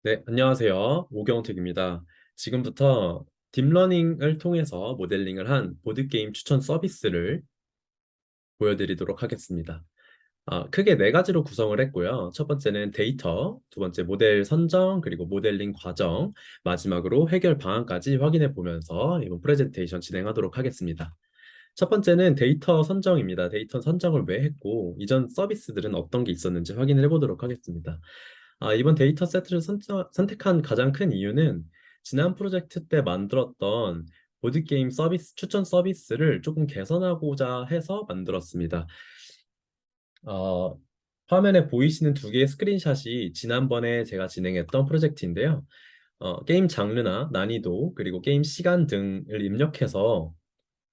네, 안녕하세요. 오경택입니다. 지금부터 딥러닝을 통해서 모델링을 한 보드게임 추천 서비스를 보여드리도록 하겠습니다. 크게 네 가지로 구성을 했고요. 첫 번째는 데이터, 두 번째 모델 선정, 그리고 모델링 과정, 마지막으로 해결 방안까지 확인해 보면서 이번 프레젠테이션 진행하도록 하겠습니다. 첫 번째는 데이터 선정입니다. 데이터 선정을 왜 했고, 이전 서비스들은 어떤 게 있었는지 확인을 해보도록 하겠습니다. 이번 데이터 세트를 선택한 가장 큰 이유는 지난 프로젝트 때 만들었던 보드게임 서비스, 추천 서비스를 조금 개선하고자 해서 만들었습니다. 어, 화면에 보이시는 두 개의 스크린샷이 지난번에 제가 진행했던 프로젝트인데요. 게임 장르나 난이도, 그리고 게임 시간 등을 입력해서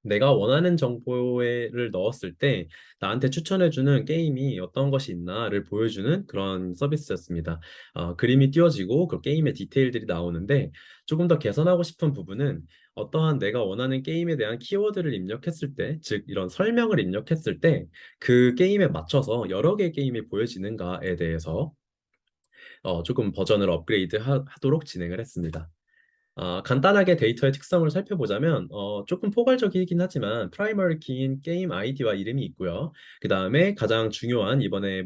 내가 원하는 정보를 넣었을 때 나한테 추천해주는 게임이 어떤 것이 있나를 보여주는 그런 서비스였습니다. 그림이 띄워지고 그 게임의 디테일들이 나오는데 조금 더 개선하고 싶은 부분은 어떠한 내가 원하는 게임에 대한 키워드를 입력했을 때, 즉 이런 설명을 입력했을 때 그 게임에 맞춰서 여러 개의 게임이 보여지는가에 대해서 조금 버전을 업그레이드 하도록 진행을 했습니다. 간단하게 데이터의 특성을 살펴보자면 조금 포괄적이긴 하지만 프라이머리 키인 게임 아이디와 이름이 있고요. 그 다음에 가장 중요한 이번에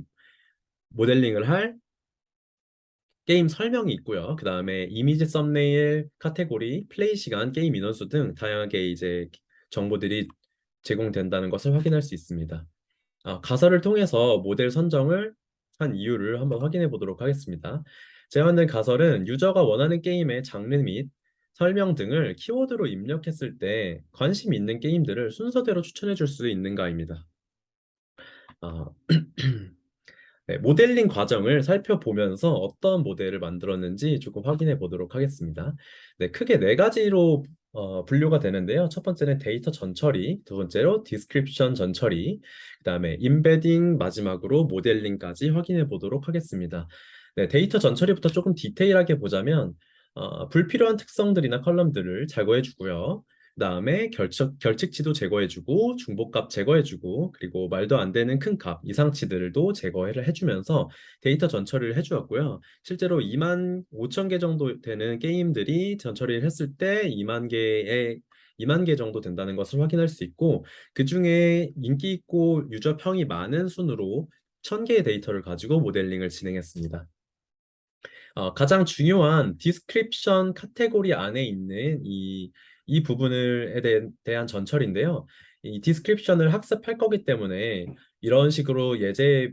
모델링을 할 게임 설명이 있고요. 그 다음에 이미지 썸네일, 카테고리, 플레이 시간, 게임 인원수 등 다양하게 이제 정보들이 제공된다는 것을 확인할 수 있습니다. 가설을 통해서 모델 선정을 한 이유를 한번 확인해 보도록 하겠습니다. 제가 만든 가설은 유저가 원하는 게임의 장르 및 설명 등을 키워드로 입력했을 때 관심 있는 게임들을 순서대로 추천해 줄 수 있는가입니다. 아, 네, 모델링 과정을 살펴보면서 어떤 모델을 만들었는지 조금 확인해 보도록 하겠습니다. 네, 크게 네 가지로 분류가 되는데요. 첫 번째는 데이터 전처리, 두 번째로 디스크립션 전처리, 그 다음에 임베딩, 마지막으로 모델링까지 확인해 보도록 하겠습니다. 네, 데이터 전처리부터 조금 디테일하게 보자면 불필요한 특성들이나 컬럼들을 제거해 주고요. 그다음에 결측치도 제거해주고 중복값 제거해주고 그리고 말도 안 되는 큰 값 이상치들도 제거를 해주면서 데이터 전처리를 해주었고요. 실제로 2만 5천 개 정도 되는 게임들이 전처리를 했을 때 2만 개 정도 된다는 것을 확인할 수 있고 그 중에 인기 있고 유저 평이 많은 순으로 1,000개의 데이터를 가지고 모델링을 진행했습니다. 가장 중요한 디스크립션 카테고리 안에 있는 이 부분에 대한 전철인데요. 이 디스크립션을 학습할 거기 때문에 이런 식으로 예제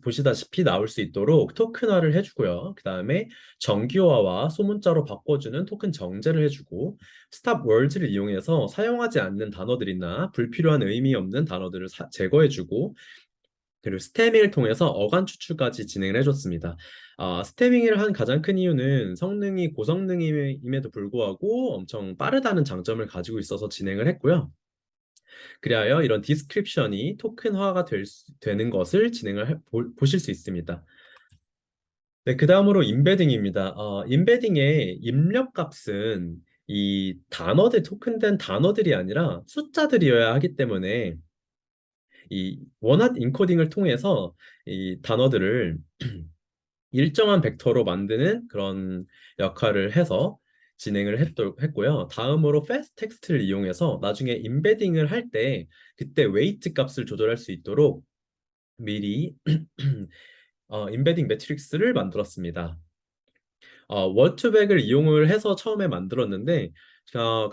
보시다시피 나올 수 있도록 토큰화를 해주고요. 그 다음에 정기화와 소문자로 바꿔주는 토큰 정제를 해주고 스탑 월즈를 이용해서 사용하지 않는 단어들이나 불필요한 의미 없는 단어들을 제거해주고 그리고 스태밍을 통해서 어간 추출까지 진행을 해줬습니다. 스태밍을 한 가장 큰 이유는 성능이 고성능임에도 불구하고 엄청 빠르다는 장점을 가지고 있어서 진행을 했고요. 그리하여 이런 디스크립션이 토큰화가 되는 것을 보실 수 있습니다. 네, 그 다음으로 임베딩입니다. 임베딩의 입력 값은 이 단어들, 토큰된 단어들이 아니라 숫자들이어야 하기 때문에 이 원핫 인코딩을 통해서 이 단어들을 일정한 벡터로 만드는 그런 역할을 해서 했고요. 다음으로 패스트 텍스트를 이용해서 나중에 임베딩을 할 때 그때 웨이트 값을 조절할 수 있도록 미리 임베딩 매트릭스를 만들었습니다. 월투백을 이용을 해서 처음에 만들었는데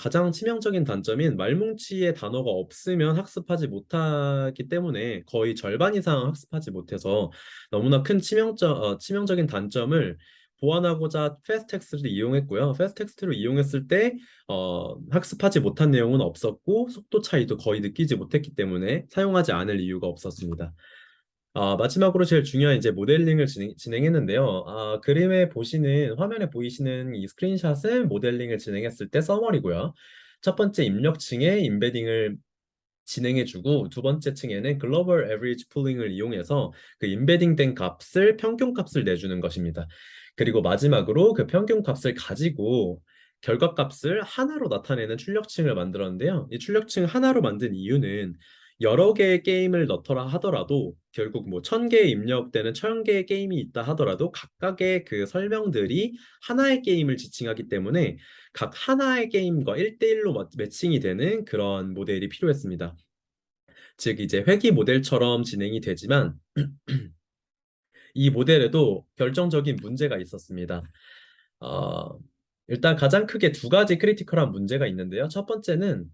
가장 치명적인 단점인 말뭉치의 단어가 없으면 학습하지 못하기 때문에 거의 절반 이상 학습하지 못해서 너무나 큰 치명적인 단점을 보완하고자 패스텍스트를 이용했고요. 패스텍스트를 이용했을 때 학습하지 못한 내용은 없었고 속도 차이도 거의 느끼지 못했기 때문에 사용하지 않을 이유가 없었습니다. 마지막으로 제일 중요한 이제 모델링을 진행했는데요. 그림에 보시는 화면에 보이시는 이 스크린샷은 모델링을 진행했을 때 서머리고요. 첫 번째 입력층에 임베딩을 진행해주고 두 번째 층에는 글로벌 에버리지 풀링을 이용해서 그 임베딩된 값을 평균 값을 내주는 것입니다. 그리고 마지막으로 그 평균 값을 가지고 결과값을 하나로 나타내는 출력층을 만들었는데요. 이 출력층 하나로 만든 이유는 여러 개의 게임을 넣더라 하더라도 결국 뭐 1000개에 입력되는 1000개의 게임이 있다 하더라도 각각의 그 설명들이 하나의 게임을 지칭하기 때문에 각 하나의 게임과 1대1로 매칭이 되는 그런 모델이 필요했습니다. 즉 이제 회귀 모델처럼 진행이 되지만 이 모델에도 결정적인 문제가 있었습니다. 어, 일단 가장 크게 두 가지 크리티컬한 문제가 있는데요. 첫 번째는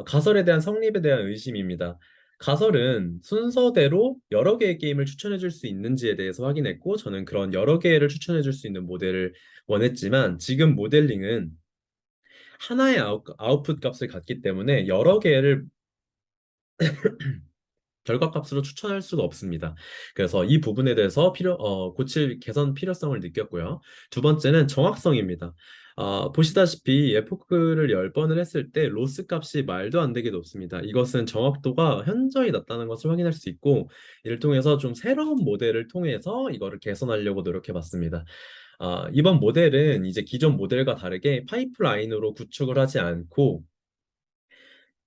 가설에 대한 성립에 대한 의심입니다. 가설은 순서대로 여러 개의 게임을 추천해 줄 수 있는지에 대해서 확인했고, 저는 그런 여러 개를 추천해 줄 수 있는 모델을 원했지만, 지금 모델링은 하나의 아웃풋 값을 갖기 때문에 여러 개를 결과값으로 추천할 수가 없습니다. 그래서 이 부분에 대해서 고칠 개선 필요성을 느꼈고요. 두 번째는 정확성입니다. 보시다시피 에포크를 10번을 했을 때 로스 값이 말도 안 되게 높습니다. 이것은 정확도가 현저히 낮다는 것을 확인할 수 있고, 이를 통해서 좀 새로운 모델을 통해서 이거를 개선하려고 노력해 봤습니다. 이번 모델은 이제 기존 모델과 다르게 파이프라인으로 구축을 하지 않고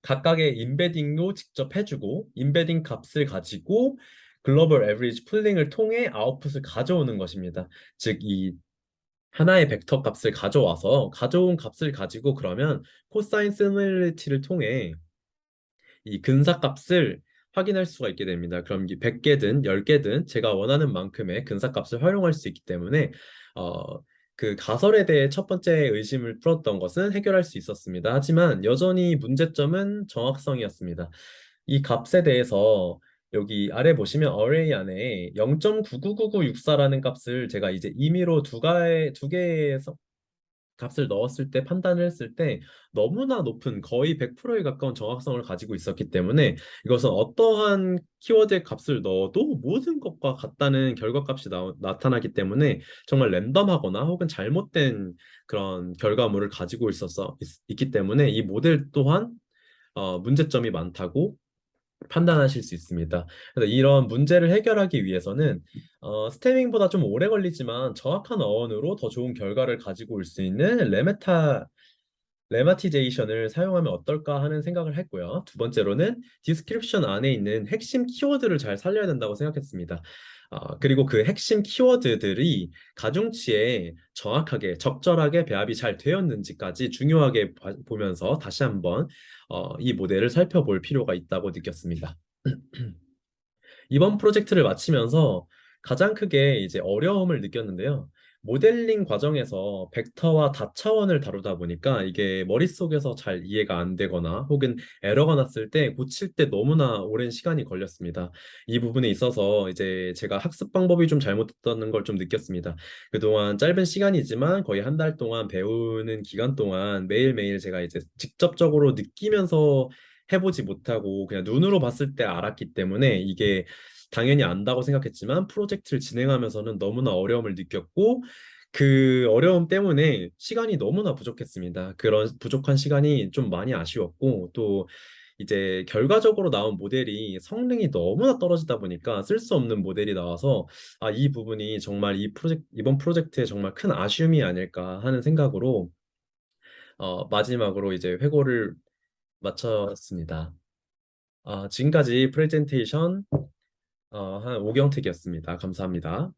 각각의 인베딩도 직접 해주고 인베딩 값을 가지고 글로벌 에버리지 풀링을 통해 아웃풋을 가져오는 것입니다. 즉 이 하나의 벡터 값을 가져와서 가져온 값을 가지고 그러면 코사인 시뮬리티를 통해 이 근사값을 확인할 수가 있게 됩니다. 그럼 이 100개든 10개든 제가 원하는 만큼의 근사값을 활용할 수 있기 때문에 어, 그 가설에 대해 첫 번째 의심을 풀었던 것은 해결할 수 있었습니다. 하지만 여전히 문제점은 정확성이었습니다. 이 값에 대해서 여기 아래 보시면 array 안에 0.999964라는 값을 제가 이제 임의로 두 개의 값을 넣었을 때 판단을 했을 때 너무나 높은 거의 100%에 가까운 정확성을 가지고 있었기 때문에 이것은 어떠한 키워드의 값을 넣어도 모든 것과 같다는 결과값이 나타나기 때문에 정말 랜덤하거나 혹은 잘못된 그런 결과물을 가지고 있기 때문에 이 모델 또한 문제점이 많다고 판단하실 수 있습니다. 그래서 이런 문제를 해결하기 위해서는 스태밍보다 좀 오래 걸리지만 정확한 어원으로 더 좋은 결과를 가지고 올 수 있는 레마티제이션을 사용하면 어떨까 하는 생각을 했고요. 두 번째로는 디스크립션 안에 있는 핵심 키워드를 잘 살려야 된다고 생각했습니다. 그리고 그 핵심 키워드들이 가중치에 정확하게 적절하게 배합이 잘 되었는지까지 중요하게 보면서 다시 한번 이 모델을 살펴볼 필요가 있다고 느꼈습니다. 이번 프로젝트를 마치면서 가장 크게 이제 어려움을 느꼈는데요. 모델링 과정에서 벡터와 다차원을 다루다 보니까 이게 머릿속에서 잘 이해가 안 되거나 혹은 에러가 났을 때 고칠 때 너무나 오랜 시간이 걸렸습니다. 이 부분에 있어서 이제 제가 학습 방법이 좀 잘못됐다는 걸 좀 느꼈습니다. 그동안 짧은 시간이지만 거의 한 달 동안 배우는 기간 동안 매일매일 제가 이제 직접적으로 느끼면서 해보지 못하고 그냥 눈으로 봤을 때 알았기 때문에 이게 당연히 안다고 생각했지만 프로젝트를 진행하면서는 너무나 어려움을 느꼈고 그 어려움 때문에 시간이 너무나 부족했습니다. 그런 부족한 시간이 좀 많이 아쉬웠고 또 이제 결과적으로 나온 모델이 성능이 너무나 떨어지다 보니까 쓸 수 없는 모델이 나와서 이 부분이 정말 이번 프로젝트의 정말 큰 아쉬움이 아닐까 하는 생각으로 마지막으로 이제 회고를 마쳤습니다. 지금까지 프레젠테이션 한 오경택이었습니다. 감사합니다.